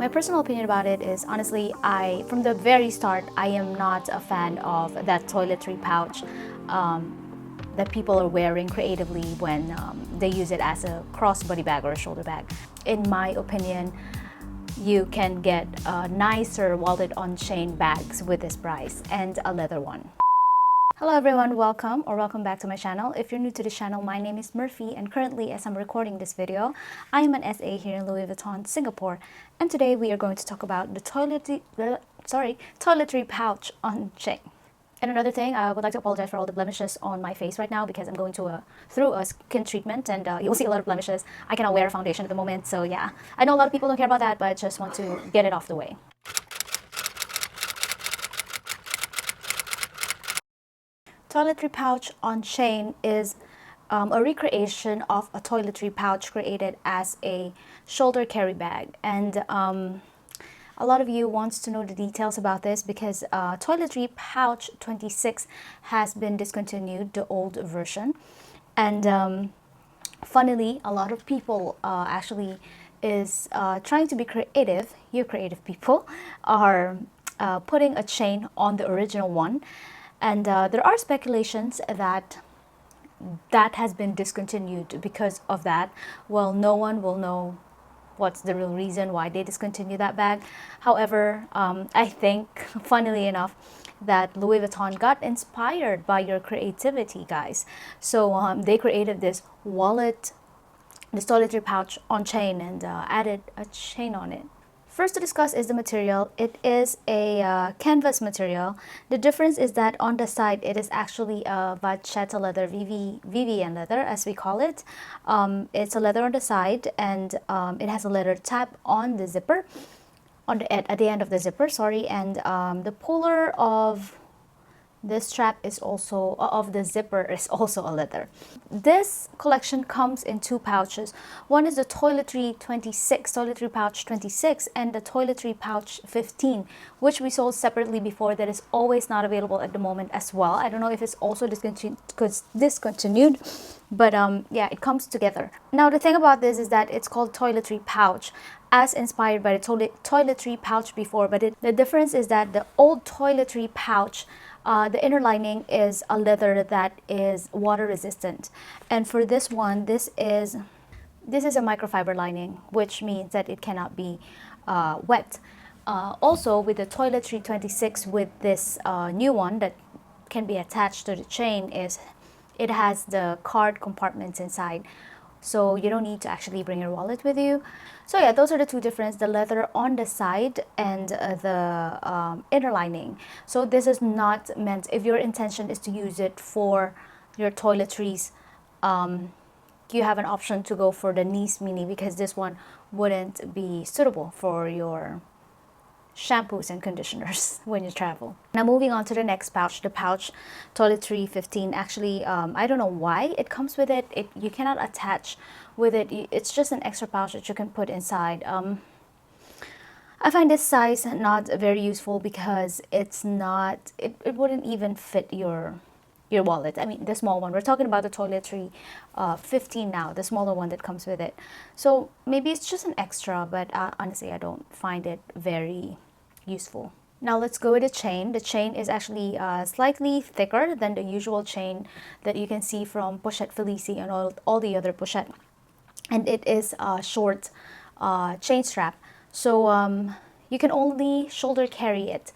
My personal opinion about it is, honestly, from the very start, I am not a fan of that toiletry pouch that people are wearing creatively when they use it as a crossbody bag or a shoulder bag. In my opinion, you can get nicer wallet on chain bags with this price and a leather one. Hello everyone, welcome back to my channel. If you're new to the channel, my name is Murphy, and currently as I'm recording this video, I am an SA here in Louis Vuitton, Singapore, and today we are going to talk about the toiletry pouch on chain. And another thing, I would like to apologize for all the blemishes on my face right now because I'm going through a skin treatment, and you'll see a lot of blemishes. I cannot wear a foundation at the moment, so yeah. I know a lot of people don't care about that, but I just want to get it off the way. Toiletry pouch on chain is a recreation of a toiletry pouch created as a shoulder carry bag, and a lot of you wants to know the details about this because Toiletry Pouch 26 has been discontinued, the old version, and funnily, a lot of people actually is trying to be creative. You creative people are putting a chain on the original one. And there are speculations that has been discontinued because of that. Well, no one will know what's the real reason why they discontinued that bag. However, I think, funnily enough, that Louis Vuitton got inspired by your creativity, guys. So they created this wallet, this toiletry pouch on chain, and added a chain on it. First to discuss is the material. It is a canvas material. The difference is that on the side it is actually a vachetta leather, VVN leather as we call it. It's a leather on the side, and it has a leather tab on the zipper, at the end of the zipper, sorry, and the puller of this strap is also, of the zipper is also a leather. This collection comes in two pouches. One is the Toiletry Pouch 26, and the Toiletry Pouch 15, which we sold separately before, that is always not available at the moment as well. I don't know if it's also discontinued, but yeah, it comes together. Now the thing about this is that it's called Toiletry Pouch, as inspired by the Toiletry Pouch before, but the difference is that the old Toiletry Pouch, the inner lining is a leather that is water resistant, and for this one, this is a microfiber lining, which means that it cannot be wet. Also, with the Toiletry 26, with this new one that can be attached to the chain, it has the card compartments inside, so you don't need to actually bring your wallet with you. So yeah, those are the two differences, the leather on the side and the inner lining. So this is not meant, if your intention is to use it for your toiletries, you have an option to go for the Ngee Mini, because this one wouldn't be suitable for your shampoos and conditioners when you travel. Now moving on to the next pouch, the pouch Toiletry 15. Actually, I don't know why it comes with it. You cannot attach with it. It's just an extra pouch that you can put inside. I find this size not very useful because it's not, it wouldn't even fit your wallet. I mean, the small one. We're talking about the Toiletry 15 now, the smaller one that comes with it. So maybe it's just an extra, but honestly, I don't find it very useful. Now let's go with the chain. The chain is actually slightly thicker than the usual chain that you can see from Pochette Felicie and all the other Pochette. And it is a short chain strap. So you can only shoulder carry it.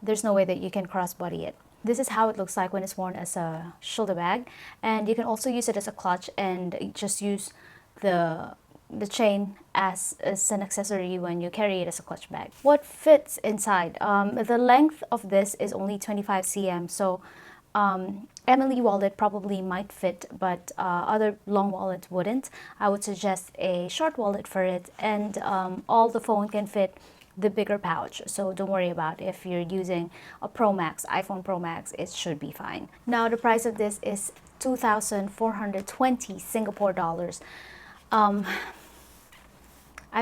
There's no way that you can crossbody it. This is how it looks like when it's worn as a shoulder bag, and you can also use it as a clutch and just use the chain as an accessory when you carry it as a clutch bag. What fits inside? The length of this is only 25 cm, so Emily wallet probably might fit, but other long wallet wouldn't. I would suggest a short wallet for it, and all the phone can fit the bigger pouch, so don't worry about if you're using a Pro Max, iPhone Pro Max, it should be fine. Now the price of this is 2,420 Singapore dollars. I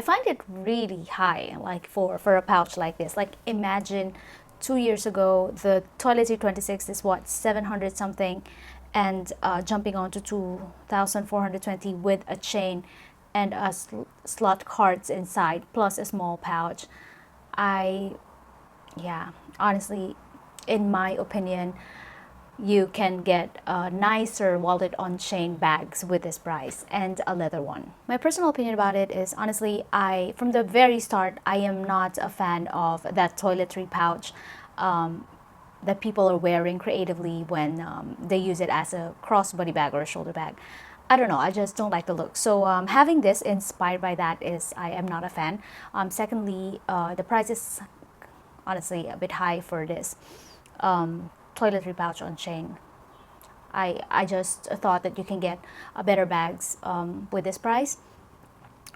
find it really high, like for a pouch like this. Like, imagine 2 years ago the Toiletry 26 is what, 700 something, and jumping on to 2,420 with a chain and a slot cards inside, plus a small pouch. Yeah, honestly, in my opinion, you can get a nicer wallet on chain bags with this price and a leather one. My personal opinion about it is, honestly, from the very start, I am not a fan of that toiletry pouch that people are wearing creatively when they use it as a crossbody bag or a shoulder bag. I don't know, I just don't like the look. So having this inspired by that is, I am not a fan. Secondly, the price is honestly a bit high for this toiletry pouch on chain. I just thought that you can get better bags with this price.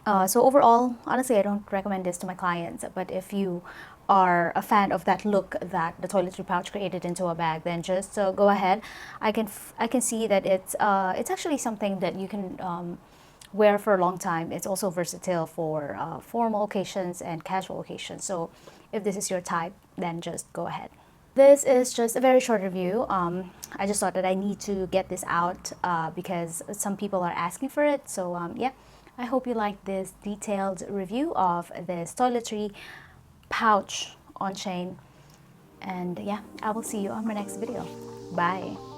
So overall, honestly, I don't recommend this to my clients. But if you are a fan of that look that the toiletry pouch created into a bag, then just go ahead. I can see that it's actually something that you can wear for a long time. It's also versatile for formal occasions and casual occasions. So if this is your type, then just go ahead. This is just a very short review. I just thought that I need to get this out because some people are asking for it. So yeah, I hope you like this detailed review of this toiletry pouch on chain. And yeah, I will see you on my next video. Bye.